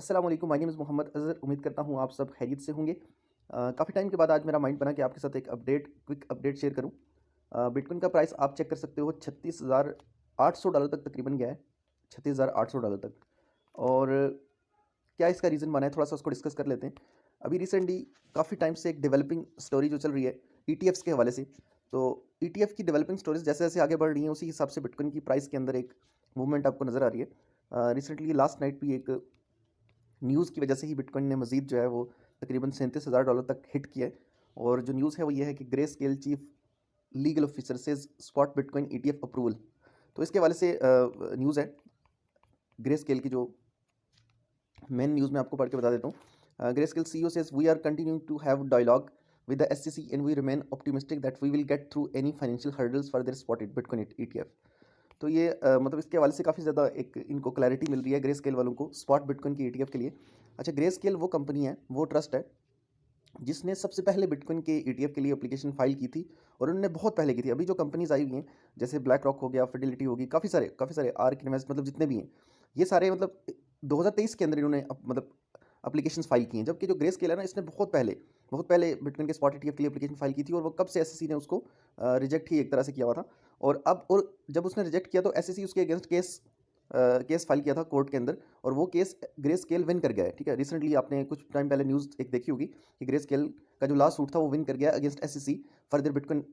अस्सलाम वालेकुम, my name is Mohammed Azhar. उम्मीद करता हूँ आप सब खैरियत से होंगे। काफ़ी टाइम के बाद आज मेरा माइंड बना कि आपके साथ एक क्विक अपडेट शेयर करूँ। बिटकॉइन का प्राइस आप चेक कर सकते हो, $36,800 तक तकरीबन गया है, $36,800 तक। और क्या इसका रीज़न बना है, थोड़ा सा उसको डिस्कस कर लेते हैं। अभी रिसेंटली काफ़ी टाइम से एक डेवलपिंग स्टोरी जो चल रही है ईटीएफ्स के हवाले से, तो ईटीएफ की डेवलपिंग स्टोरीज जैसे जैसे आगे बढ़ रही हैं उसी हिसाब से बिटकॉइन की प्राइस के अंदर एक मूवमेंट आपको नज़र आ रही है। रिसेंटली लास्ट नाइट भी एक न्यूज़ की वजह से ही बिटकॉइन ने मज़ीद जो है वो तकरीबन $37,000 तक हिट किया है। और जो न्यूज़ है वो ये है कि grey scale chief legal officer says spot bitcoin ETF approval. तो इसके हवाले से न्यूज़ है ग्रे स्केल की, जो मेन न्यूज़ में आपको पढ़ के बता देता हूँ। Grayscale CEO says we are continuing to have dialogue with the SEC and we remain optimistic that we will get through any financial hurdles for their spotted Bitcoin ETF। तो ये मतलब इसके हवाले से काफ़ी ज़्यादा एक इनको क्लैरिटी मिल रही है ग्रे स्केल वालों को स्पॉट बिटकॉइन की ETF के लिए। अच्छा, ग्रे स्केल वो कंपनी है, वो ट्रस्ट है जिसने सबसे पहले बिटकॉइन के ETF के लिए एप्लीकेशन फाइल की थी, और उन्होंने बहुत पहले की थी। अभी जो कंपनीज आई हुई हैं जैसे ब्लैक रॉक हो गया, फिडिलिटी होगी, काफ़ी सारे आर्क इन्वेस्ट, मतलब जितने भी हैं ये सारे मतलब 2023 के अंदर इन्होंने मतलब एप्लीकेशन फाइल की हैं। जबकि जो ग्रे स्केल है ना, इसने बहुत पहले बिटकॉइन के स्पॉट ETF के लिए एप्लीकेशन फाइल की थी, और वो कब से SEC ने उसको रिजेक्ट ही एक तरह से किया हुआ था। और जब उसने रिजेक्ट किया तो SEC उसके अगेंस्ट केस फाइल किया था कोर्ट के अंदर, और वो केस ग्रे स्केल विन कर गया है। ठीक है, रिसेंटली आपने कुछ टाइम पहले न्यूज़ एक देखी होगी कि ग्रे स्केल का जो लास्ट सूट था वो विन कर गया against SEC for their bitcoin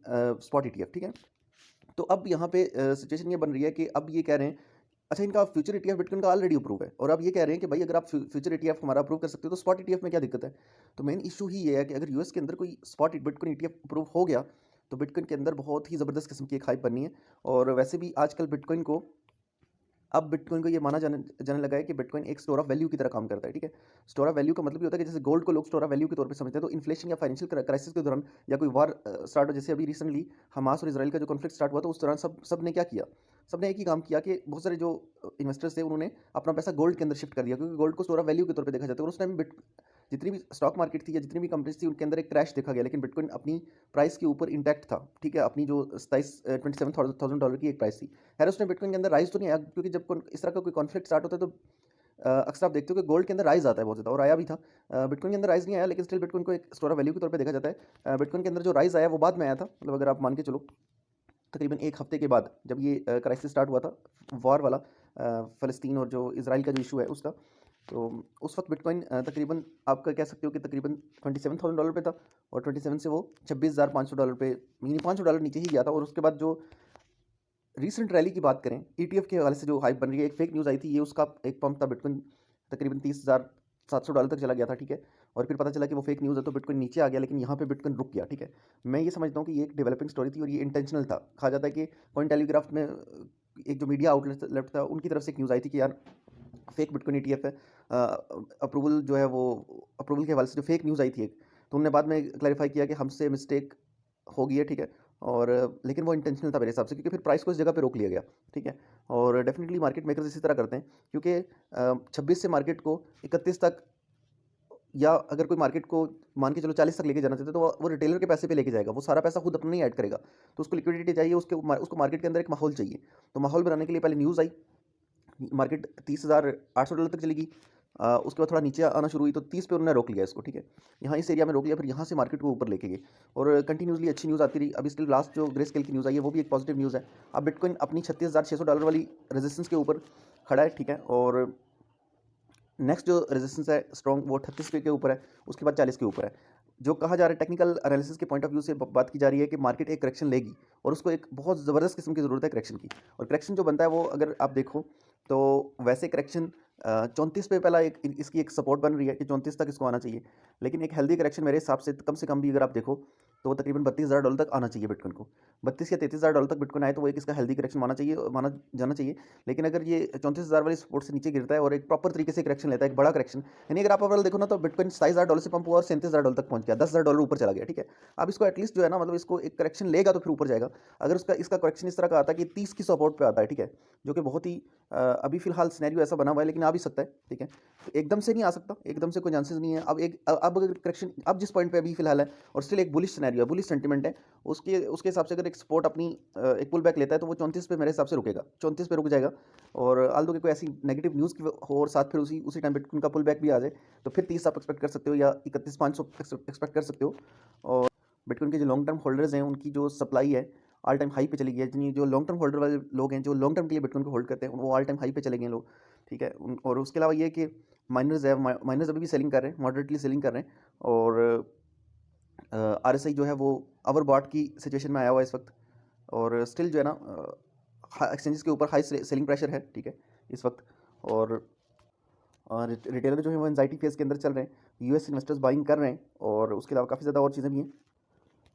spot ETF। ठीक है, तो अब यहाँ पे सिचुएशन ये बन रही है कि अब ये कह रहे हैं, अच्छा इनका फ्यूचर ETF बिटकॉइन का ऑलरेडी अप्रूव है, और अब ये कह रहे हैं कि भाई अगर आप फ्यूचर ETF हमारा अप्रूव कर सकते हो तो स्पॉट ETF में क्या दिक्कत है। तो मेन इशू ही ये है कि अगर यूएस के अंदर कोई स्पॉट बिटकॉइन ETF अप्रूव हो गया तो बिटकॉइन के अंदर बहुत ही ज़बरदस्त किस्म की एक हाइप बननी है। और वैसे भी आजकल बिटकॉइन को ये माना जाने लगा है कि बिटकॉइन एक स्टोर ऑफ वैल्यू की तरह काम करता है। ठीक है, स्टोर ऑफ वैल्यू का मतलब ये होता है कि जैसे गोल्ड को लोग स्टोर ऑफ वैल्यू के तौर पे समझते हैं, तो इन्फ्लेशन या फाइनेंशियल क्राइसिस के दौरान या कोई वार स्टार्ट हो, जैसे अभी रिसेंटली हमास और इसराइल का जो कॉन्फ्लिक्ट स्टार्ट हुआ, तो उस दौरान सब ने क्या किया, सबने एक ही काम किया कि बहुत सारे जो इन्वेस्टर्स थे उन्होंने अपना पैसा गोल्ड के अंदर शिफ्ट कर दिया, क्योंकि गोल्ड को स्टोर ऑफ वैल्यू के तौर पे देखा जाता है। और उस टाइम जितनी भी स्टॉक मार्केट थी या जितनी भी कंपनीज थी उनके अंदर एक क्रैश देखा गया, लेकिन बिटकॉइन अपनी प्राइस के ऊपर इंटैक्ट था। ठीक है, अपनी जो $27,000 की एक प्राइस थी। खैर उसने बिटकॉइन के अंदर राइज तो नहीं आया, क्योंकि जब इस तरह का कोई कॉन्फ्लिक्ट स्टार्ट होता है तो अक्सर आप देखते हो कि गोल्ड के अंदर राइज आता है बहुत ज़्यादा, और आया भी था। बिटकॉइन के अंदर राइज नहीं आया, लेकिन स्टिल बिटकॉइन को एक स्टोर ऑफ वैल्यू के तौर पे देखा जाता है। बिटकॉइन के अंदर जो राइज आया वो बाद में आया था, मतलब अगर आप मान के चलो तकरीबन एक हफ्ते के बाद, जब ये क्राइसिस स्टार्ट हुआ था वॉर वाला, फ़लस्तीन और जो इसराइल का जो इशू है उसका। तो उस वक्त बिटकॉइन तकरीबन आपका कह सकते हो कि तकरीबन $27,000 पे था, और 27 से वो $26,500 पे, यानी $500 नीचे ही गया था। और उसके बाद जो रीसेंट रैली की बात करें ETF के हवाले से जो हाइप बन रही है, एक फेक न्यूज़ आई थी, ये उसका एक पंप था, बिटकॉइन तकरीबन $30,700 तक चला गया था। ठीक है, और फिर पता चला कि वो फेक न्यूज़ है, तो बिटकॉइन नीचे आ गया, लेकिन यहाँ पे बिटकॉइन रुक गया। ठीक है, मैं ये समझता हूँ कि ये एक डेवलपिंग स्टोरी थी और ये इंटेंशनल था। कहा जाता है कि कॉइन टेलीग्राफ में एक जो मीडिया आउटलेट था उनकी तरफ से एक न्यूज़ आई थी कि यार फेक बिटकॉइन ETF है, अप्रूवल जो है वो अप्रूवल के हवाले से जो फेक न्यूज़ आई थी एक, तो उन्होंने बाद में क्लैरिफाई किया कि हमसे मिस्टेक हो गई है। ठीक है, और लेकिन वो इंटेंशनल था मेरे हिसाब से, क्योंकि फिर प्राइस को इस जगह पे रोक लिया गया। ठीक है, और डेफिनेटली मार्केट मेकर्स इसी तरह करते हैं, क्योंकि 26 से मार्केट को 31 तक, या अगर कोई मार्केट को मान के चलो 40 तक लेके जाना चाहते हैं, तो वो रिटेलर के पैसे पे लेके जाएगा, वो सारा पैसा खुद अपना नहीं ऐड करेगा। तो उसको लिक्विडिटी चाहिए, उसको मार्केट के अंदर एक माहौल चाहिए। तो माहौल बनाने के लिए पहले न्यूज़ आई, मार्केट $30,800 तक चली गई। उसके बाद थोड़ा नीचे आना शुरू हुई तो 30 पे उन्होंने रोक लिया इसको। ठीक है, यहाँ इस एरिया में रोक लिया, फिर यहाँ से मार्केट को ऊपर लेके गए, और कंटिन्यूसली अच्छी न्यूज़ आती रही। अभी स्टिल लास्ट जो ग्रे स्केल की न्यूज़ आई है वो भी एक पॉजिटिव न्यूज़ है। अब बिटकॉइन अपनी $36,600 वाली रेजिस्टेंस के ऊपर खड़ा है। ठीक है, और नेक्स्ट जो रेजिस्टेंस है स्ट्रॉन्ग, वो 38 के ऊपर है, उसके बाद 40 के ऊपर है। जो कहा जा रहा है, टेक्निकल एनालिसिस के पॉइंट ऑफ व्यू से बात की जा रही है कि मार्केट एक करेक्शन लेगी, और उसको एक बहुत ज़बरदस्त किस्म की ज़रूरत है करेक्शन की। और करेक्शन जो बनता है वो अगर आप देखो तो वैसे करेक्शन 34 पे पहला एक इसकी एक सपोर्ट बन रही है कि 34 तक इसको आना चाहिए। लेकिन एक हेल्दी करेक्शन मेरे हिसाब से कम भी अगर आप देखो तो वो तकरीबन $32,000 तक आना चाहिए बिटकॉइन को। 32 या $33,000 तक बिटकॉइन आए तो वो एक इसका हेल्दी करेक्शन माना जाना चाहिए। लेकिन अगर ये 34,000 वाली सपोर्ट से नीचे गिरता है और एक प्रॉपर तरीके से करेक्शन लेता है, एक बड़ा करेक्शन, यानी अगर आप ओवरऑल देखो ना, तो बिटकॉइन $27,000 से पंप हुआ और $37,000 तक पहुंच गया, $10,000 ऊपर चला गया। ठीक है, अब इसको एटलीस्ट जो है ना, मतलब इसको एक करेक्शन लेगा तो फिर ऊपर जाएगा। अगर इसका करेक्शन इस तरह का आता है कि 30 की सपोर्ट पे आता है, ठीक है, जो कि बहुत ही अभी फिलहाल सिनेरियो ऐसा बना हुआ है, लेकिन आ भी सकता है। ठीक है, तो एकदम से नहीं आ सकता, एकदम से कोई चांसेस नहीं है। अब अगर करेक्शन अब जिस पॉइंट पे अभी फिलहाल है, और स्टिल एक बुलिश सिनेरियो जो है बुलिश सेंटीमेंट है उसके उसके हिसाब से अगर एक सपोर्ट अपनी एक पुल बैक लेता है तो वो 34 पे मेरे हिसाब से रुकेगा, 34 पे रुक जाएगा। और आल्दो कि कोई ऐसी नेगेटिव न्यूज़ की हो और साथ फिर उसी टाइम बिटकॉइन का पुल बैक भी आ जाए तो फिर 30 आप एक्सपेक्ट कर सकते हो या 31,500 एक्सपेक्ट कर सकते हो। और बिटकॉइन के जो लॉन्ग टर्म होल्डर्स हैं उनकी जो सप्लाई है ऑल टाइम हाई पे चली गई है। जिन जो लॉन्ग टर्म होल्डर वाले लोग हैं जो लॉन्ग टर्म के लिए बिटकॉइन को होल्ड करते हैं वो ऑल टाइम हाई पे चले गए हैं लोग, ठीक है। और उसके अलावा ये है कि माइनर्स है, माइनर्स अभी भी सेलिंग कर रहे हैं, मॉडरेटली सेलिंग कर रहे हैं। और आरएसआई जो है वो ओवरबॉट की सिचुएशन में आया हुआ है इस वक्त। और स्टिल जो है ना एक्सचेंजेस के ऊपर हाई सेलिंग प्रेशर है, ठीक है, इस वक्त। और रिटेलर जो है वो एंजाइटी फेज के अंदर चल रहे हैं, यूएस इन्वेस्टर्स बाइंग कर रहे हैं। और उसके अलावा काफ़ी ज़्यादा और चीज़ें भी हैं।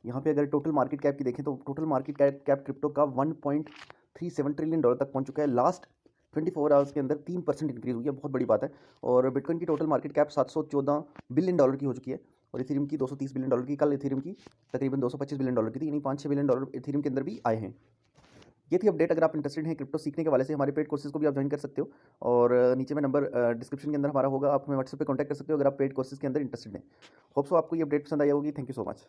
यहाँ पे अगर टोटल मार्केट कैप की देखें तो टोटल मार्केट कैप क्रिप्टो का 1.37 ट्रिलियन डॉलर तक पहुँच चुका है। लास्ट 24 आवर्स के अंदर 3% इंक्रीज़ हुई है, बहुत बड़ी बात है। और बिटकॉइन की total market cap 714 billion dollar की हो चुकी है और इथेरियम की 230 बिलियन डॉलर की। कल इथेरियम की तकरीबन 225 बिलियन डॉलर की थी, यानी 5-6 बिलियन डॉलर इथेरियम के अंदर भी आए हैं। ये थी अपडेट। अगर आप इंटरेस्टेड हैं क्रिप्टो सीखने के वाले से हमारे पेड कोर्सेज को भी आप ज्वाइन कर सकते हो। और नीचे में नंबर डिस्क्रिप्शन के अंदर हमारा होगा, आप हमें व्हाट्सएप पे कांटेक्ट कर सकते हो अगर आप पेड कोर्सेज के अंदर इंटरेस्टेड हैं। होप सो आपको ये अपडेट पसंद आई होगी। Thank you so much.